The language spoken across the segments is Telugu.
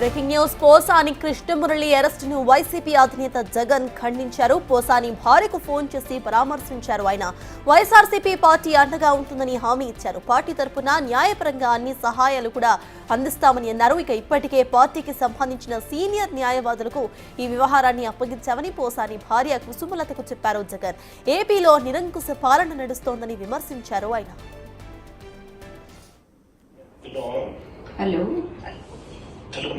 Breaking news. పోసాని కృష్ణమురళి అరెస్టును వైసీపీ అధినేత జగన్ ఖండించారు. పోసాని భార్యకు ఫోన్ చేసి పరామర్శించారు. ఆయన వైఎస్ఆర్సీపీ పార్టీ అండగా ఉంటుందని హామీ ఇచ్చారు. పార్టీ తరపున న్యాయపరంగా అన్ని సహాయాలు కూడా అందిస్తామని అన్నారు. ఇక ఇప్పటికే పార్టీకి సంబంధించిన సీనియర్ న్యాయవాదులకు ఈ వ్యవహారాన్ని అప్పగించామని పోసాని భార్య కుసుమలతకు చెప్పారు జగన్. ఏపీలో నిరంకుశ పాలన నడుస్తోందని విమర్శించారు ఆయన. హలో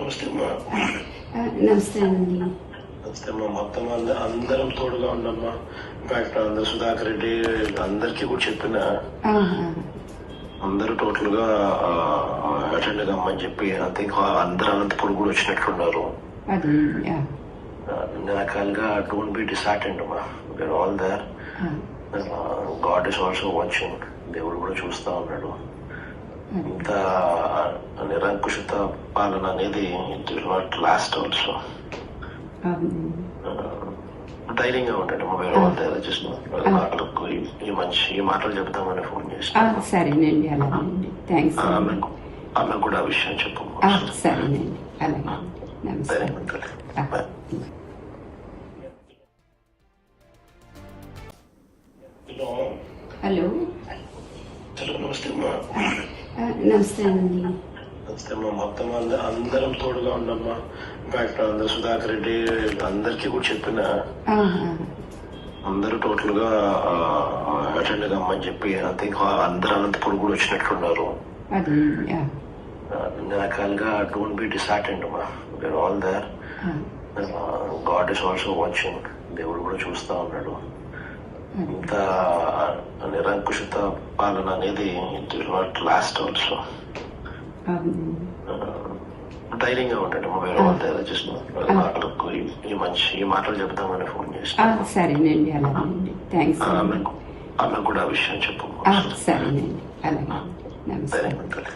నమస్తే అమ్మా. నమస్తే అండి. నమస్తే అమ్మా. మొత్తం అందరం తోడుగా ఉన్నామ్మా. ఇన్ఫాక్ట్ అందరు సుధాకర్ రెడ్డి అందరికీ కూడా చెప్పిన అందరూ టోటల్ గా అటెండ్ కమ్మని చెప్పి ఐ థింక్ అందరూ అనంతపురం కూడా వచ్చినట్లున్నారు. అన్ని రకాలుగా డోంట్ బి డిసార్టెండ్ అమ్మా. We are all there. God is also watching. దేవుడు కూడా చూస్తా ఉన్నాడు. ఇంత నిరంకుశత పాలన అనేది it will not last also. ధైర్యంగా ఉంటాడు మొబైల్ వాళ్ళకు ఈ మాటలు చెప్తామని ఫోన్ చేసి సరేనండి. అలాగేనండి. థ్యాంక్స్. ఆమె కూడా ఆ విషయం చెప్పు. సరేనండి. అలాగే. నమస్తే. హలో నమస్తే అమ్మా. నమస్తే అండి. నమస్తే అమ్మా. మొత్తం అందరం తోడుగా ఉన్నామ్మా. ఇన్ఫాక్ట్ అందరు సుధాకర్ రెడ్డి అందరికీ కూడా చెప్పిన అందరూ టోటల్ గా అటెండ్ కమ్మని చెప్పి ఐ థింక్ అందరు అనంతపురం కూడా వచ్చినట్లున్నారు. అన్ని రకాలుగా డోంట్ బి డిసార్టెండ్ అమ్మా. We are all there. God is also watching. దేవుడు కూడా చూస్తా ఉన్నాడు. ఇంత నిరంకుశత పాలన అనేది it will not last also. ధైర్యంగా ఉంటాడు మొబైల్ వాళ్ళకు ఈ మాటలు చెప్తామని ఫోన్ చేసి సరేనండి. అలాగేనండి. థ్యాంక్స్. ఆమె కూడా ఆ విషయం చెప్పు. సరేనండి. అలాగే. నమస్తే. ధైర్యంగా ఉంటాడు.